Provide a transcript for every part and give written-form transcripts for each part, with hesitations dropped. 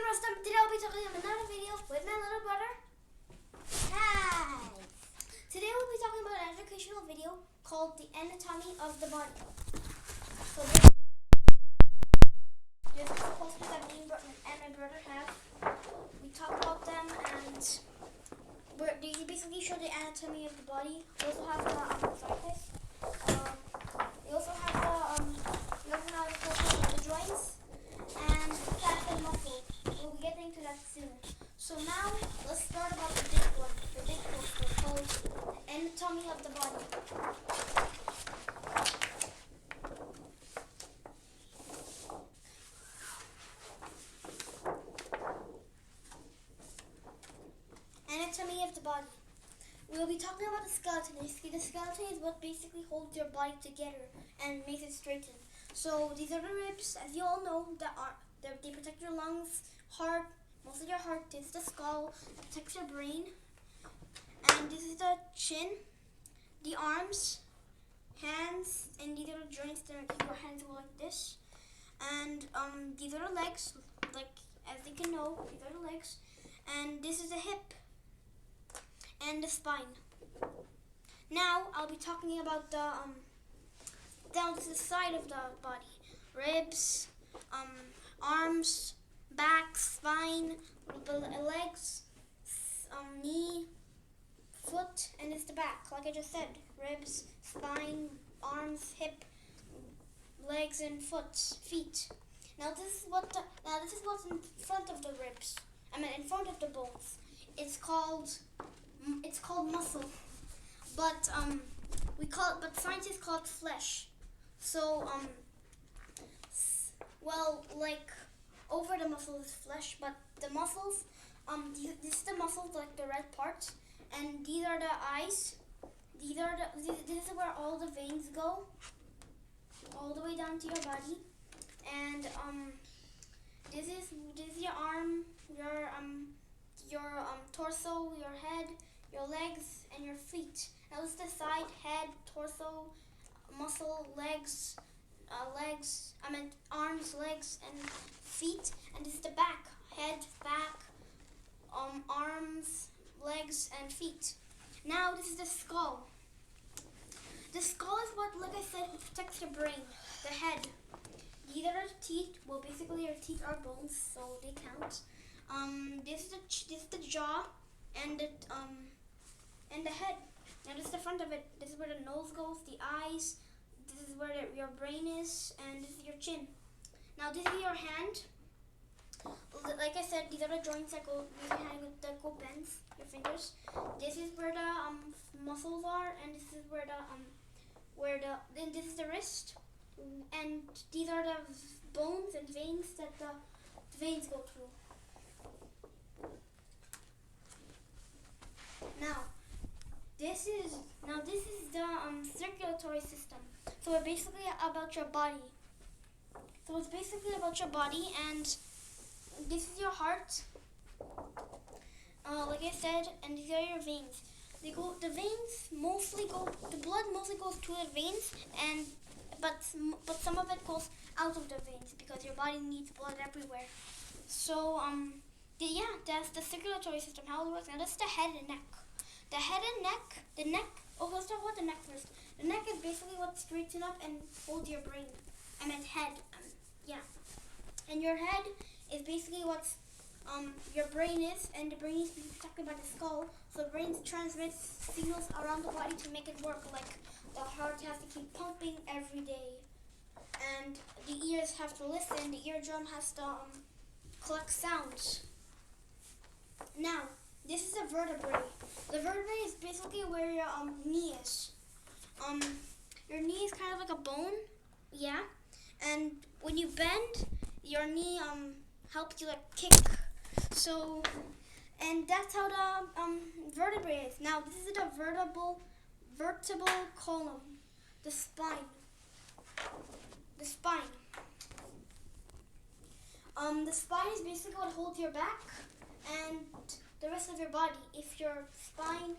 Rustam. Today I'll be talking about another video with my little brother. Hi! Today we'll be talking about an educational video called The Anatomy of the Body. So there's two posters that me and my brother have. We talk about them and they basically show the anatomy of the body. We also have the surface. We also have the joints and fat and muscle. We'll be getting to that soon. So now let's start about the big one. The big poster called The Anatomy of the Body. Anatomy of the body. We'll be talking about the skeleton. The skeleton is what basically holds your body together and makes it straighten. So these are the ribs, as you all know, they protect your lungs, heart, most of your heart. This is the skull, that protects your brain. And this is the chin, the arms, hands, and these are the joints that keep your hands go like this. And these are the legs, like as you can know, these are the legs. And this is the hip and the spine. Now I'll be talking about the down to the side of the body: ribs, arms, back, spine, legs, knee, foot, and it's the back. Like I just said, ribs, spine, arms, hip, legs, and feet. Now this is what's in front of the ribs. In front of the bones. It's called muscle, but scientists call it flesh. So like over the muscle is flesh, but the muscles, this is the muscles, like the red part, and these are the eyes. This is where all the veins go, all the way down to your body, and this is your arm, your torso, your head, your legs, and your feet. Now this is the side, head, torso, muscle, arms, legs, and feet. And this is the back, head, back, arms, legs, and feet. Now this is the skull. The skull is what, like I said, protects your brain. The head. These are the teeth. Well, basically your teeth are bones, so they count. This is the jaw and the head. Now this is the front of it. This is where the nose goes, the eyes. This is where your brain is, and this is your chin. Now this is your hand. Like I said, these are the joints that go bends your fingers. This is where the muscles are, and this is then this is the wrist, and these are the bones and veins that the veins go through. Now this is the circulatory system. So it's basically about your body. And this is your heart. Like I said, and these are your veins. The blood mostly goes to the veins, but some of it goes out of the veins because your body needs blood everywhere. So that's the circulatory system, how it works. Now that's the head and neck. Let's talk about the neck first. The neck is basically what straightens up and holds your brain. Head. And your head is basically what's your brain is, and the brain is protected by the skull. So the brain transmits signals around the body to make it work. Like the heart has to keep pumping every day, and the ears have to listen. The eardrum has to collect sounds. Now this is a vertebrae. The vertebrae is basically where your knee is. Your knee is kind of like a bone, and when you bend, your knee helps you like kick. So, and that's how the vertebrae is. Now this is the vertebral column, the spine. The spine is basically what holds your back and the rest of your body. If your spine,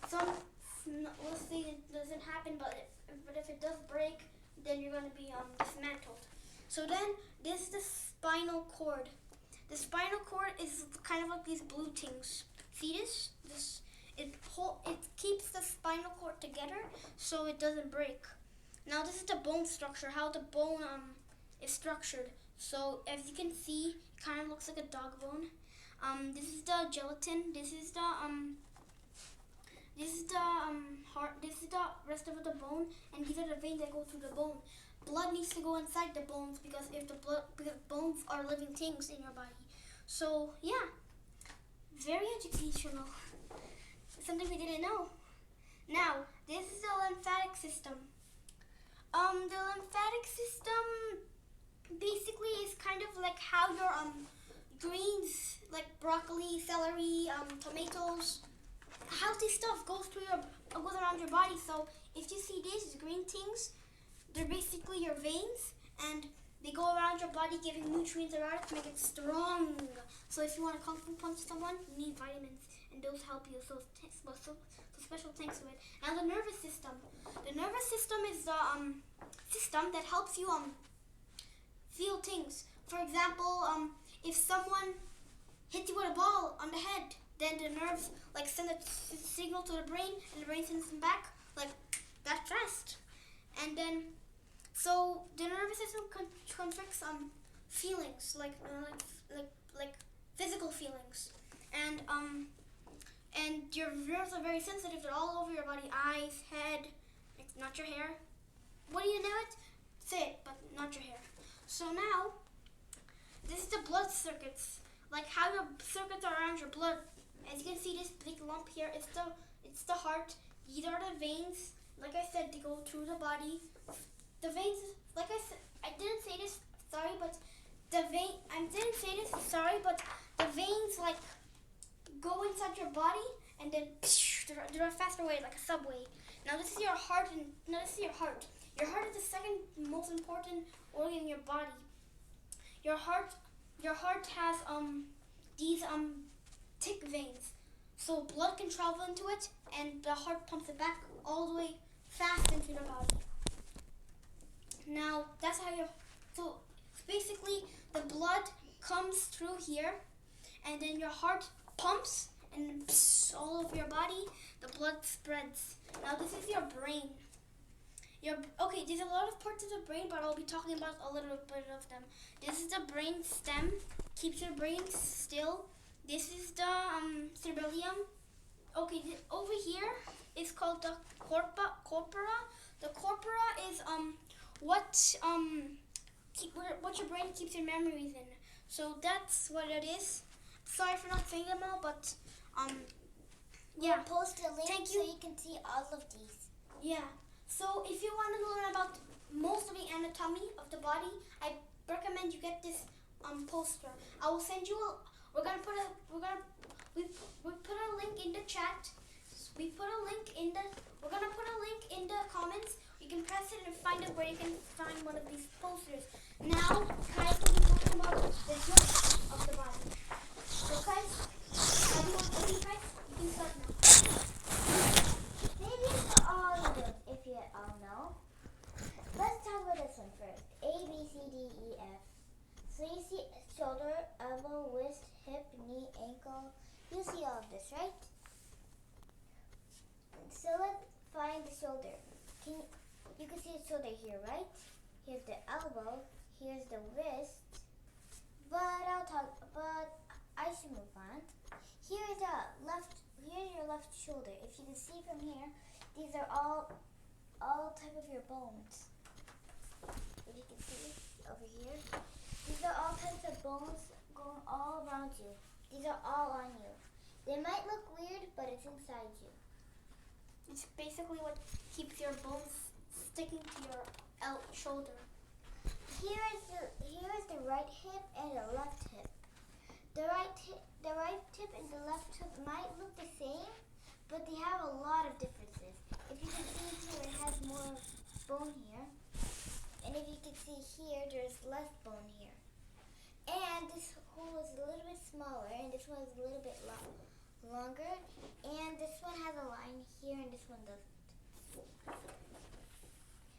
let's say it doesn't happen, but if it does break, then you're going to be dismantled. So then this is the spinal cord. The spinal cord is kind of like these blue things. See this? It keeps the spinal cord together so it doesn't break. Now this is the bone structure, how the bone is structured. So as you can see, it kind of looks like a dog bone. This is the gelatin. This is the heart. This is the rest of the bone, and these are the veins that go through the bone. Blood needs to go inside the bones because bones are living things in your body. So yeah, very educational. Something we didn't know. Now this is the lymphatic system. The lymphatic system basically is kind of like how your greens like broccoli, celery, tomatoes, healthy stuff goes around your body. So if you see these green things, they're basically your veins, and they go around your body giving nutrients around it to make it strong. So if you want to kung fu punch someone, you need vitamins, and those help you. So special thanks to it. Now the nervous system. The nervous system is the system that helps you feel things. For example, if someone hits you with a ball on the head, then the nerves like send a signal to the brain, and the brain sends them back like that fast. And then, so the nervous system contracts feelings like physical feelings, and your nerves are very sensitive. They're all over your body, eyes, head. It's not your hair. What do you know it? Say it, but not your hair. So now, this is the blood circuits, like how your circuits are around your blood. As you can see, this big lump here, it's the heart. These are the veins. Like I said, they go through the body. The veins, like I said, I didn't say this. Sorry, but the veins like go inside your body, and then they're a faster way, like a subway. Now this is your heart, and now this is your heart. Your heart is the second most important organ in your body. Your heart has these thick veins, so blood can travel into it, and the heart pumps it back all the way fast into the body. Now that's how so basically the blood comes through here, and then your heart pumps, and all over your body the blood spreads. Now this is your brain. There's a lot of parts of the brain, but I'll be talking about a little bit of them. This is the brain stem, keeps your brain still. This is the cerebellum. Over here is called the corpora. The corpora is what your brain keeps your memories in. So that's what it is. Sorry for not saying them all, but yeah. We'll post a link Thank so you. you can see all of these. Yeah. So if you want to learn about most of the anatomy of the body, I recommend you get this poster. I will send you we put a link in the chat. We're gonna put a link in the comments. You can press it and find it where you can find one of these posters. Now, guys, we'll be talking about the joints of the body. So guys, you can start now. Maybe it's all of them, if you all know. Let's talk about this one first. A, B, C, D, E, F. So you see shoulder, elbow, wrist, hip, knee, ankle. You see all of this, right? So let's find the shoulder. You can see the shoulder here, right? Here's the elbow. Here's the wrist. But I should move on. Here's your left shoulder. If you can see from here, these are all type of your bones. If you can see over here, these are all types of bones going all around you. These are all on you. They might look weird, but it's inside you. It's basically what keeps your bones sticking to your shoulder. Here is the right hip and the left hip. The right hip and the left hip might look the same, but they have a lot of differences. If you can see here, it has more bone here. And if you can see here, there's less bone here. And this hole is a little bit smaller, and this one is a little bit longer. And this one has a line here, and this one doesn't.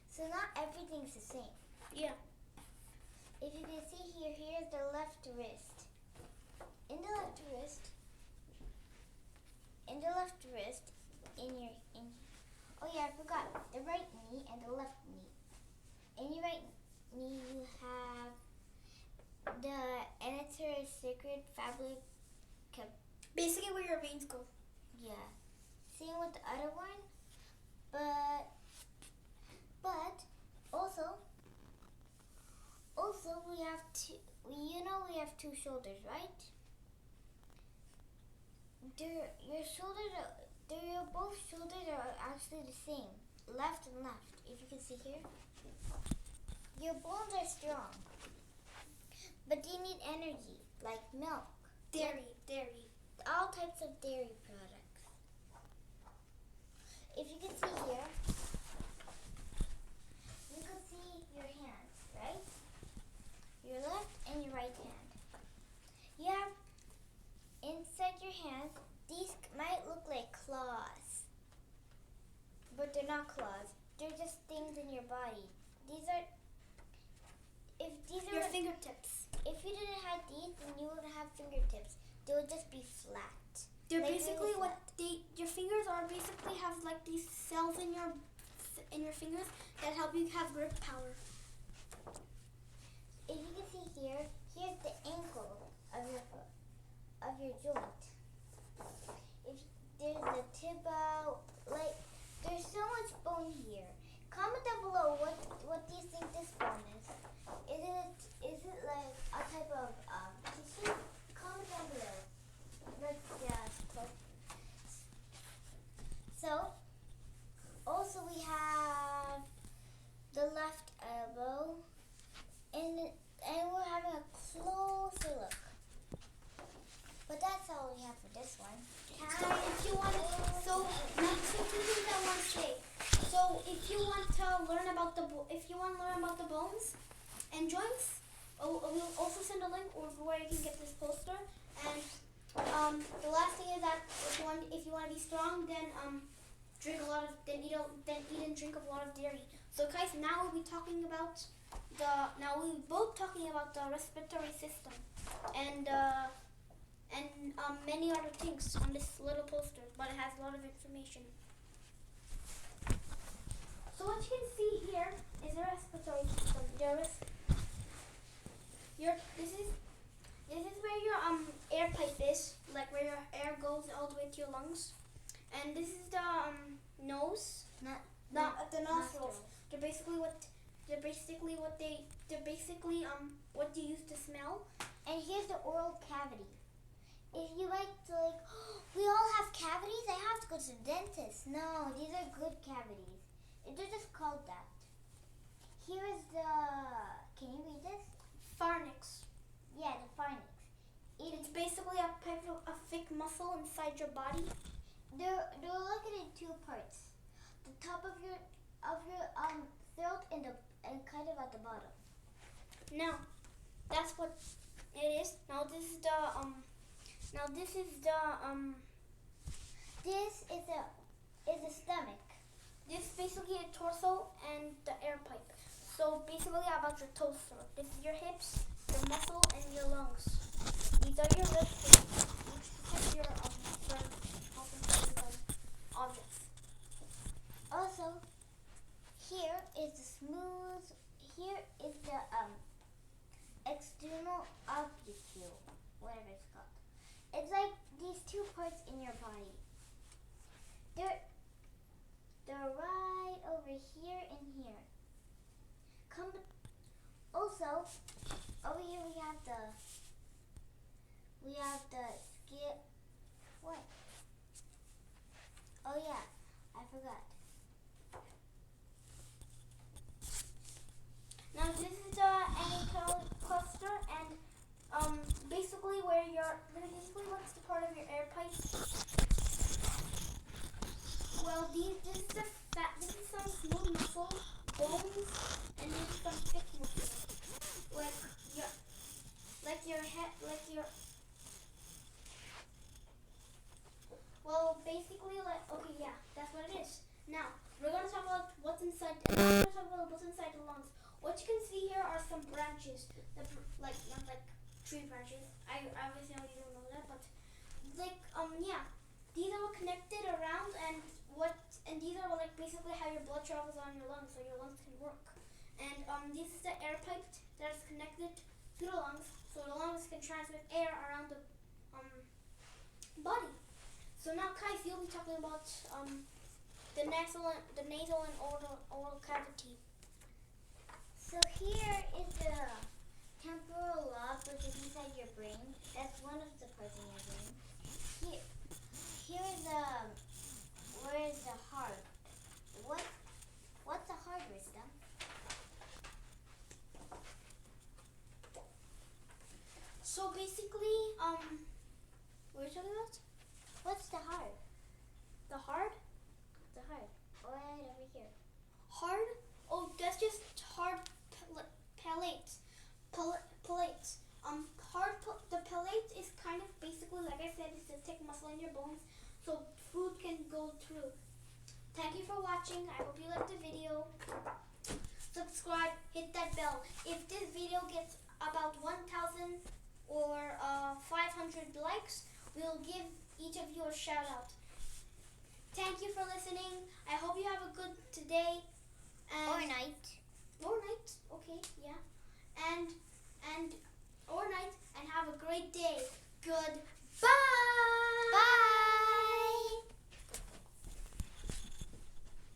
So not everything's the same. Yeah. If you can see here, here's the left wrist. Oh yeah, I forgot. The right knee and the left knee. In your right knee you have the Anator Sacred Fabric. Basically where your veins go. Yeah. Same with the other one. But also we have we have two shoulders, right? Both shoulders are actually the same, left and left. If you can see here, your bones are strong, but they need energy, like milk, Dairy. all types of dairy products. If you can see here, you can see your hands, right? Your left and your right hand. You have inside your hands, these might look like claws, but they're not claws. They're just things in your body. Your fingertips. If you didn't have these, then you wouldn't have fingertips. They would just be flat. They're Like basically really your fingers are basically have like these cells in your fingers that help you have grip power. If you can see here, here's the ankle of your foot, of your joint. If there's the tibia, like there's so much bone here. Comment down below what do you think this bone is? Is it like a type of tissue? Comment down below. Let's just click. So also we have the left elbow, and we're having a closer look. But that's all we have for this one. If you want so next two things I want to say. So if you want to learn about the bones and joints, we'll also send a link over where you can get this poster. And the last thing is that if you want to be strong, then eat and drink a lot of dairy. So guys, now we'll be talking about the respiratory system and many other things on this little poster, but it has a lot of information. So what you can see here is the respiratory system. This is where your air pipe is, like where your air goes all the way to your lungs, and this is the nose, the nostrils. They're basically what you use to smell. And here's the oral cavity. If you like to we all have cavities, I have to go to the dentist. No, these are good cavities. They're just called that. Here is can you read this? Pharynx. Yeah, the pharynx. It's basically a thick muscle inside your body. They're located in two parts. The top of your throat and kind of at the bottom. Now, that's what it is. Now this is the stomach. This is basically the torso and the air pipe. So basically about your torso. This is your hips, your muscle, and your lungs. These are your ribs, which protect your objects. Also, here is the external oblicule, whatever it's called. It's like these two parts in your body. They're right over here and here. Also, over here we have the skin. What? Oh yeah, I forgot. Now this is the ankle cluster, and basically what's the part of your air pipe? Well, this is some smooth muscle, bones, and this is some thick muscle, Well, basically, okay, yeah, that's what it is. Now we're gonna talk about what's inside. Now we're gonna talk about what's inside the lungs. What you can see here are some branches, not like tree branches. I obviously know you don't know that, but yeah, these are all connected around, and and these are like basically how your blood travels on your lungs, so your lungs can work. And this is the air pipe that is connected to the lungs, so the lungs can transmit air around the body. So now, guys, you'll be talking about the nasal and oral cavity. So here is the temporal lobe, which is inside your brain. That's one of the parts in your brain. Here is where is the heart? What's the heart, Wisdom? So basically, what are you talking about? What's the heart? The heart? The heart. Right over here. Hard? Oh, that's just hard palates. Palates. The palate is kind of basically, like I said, it's a thick muscle in your bones, so food can go through. Thank you for watching. I hope you liked the video. Subscribe, hit that bell. If this video gets about 1,000 or 500 likes, we'll give each of you a shout out. Thank you for listening. I hope you have a good day. Or night. Or night. Okay, yeah. And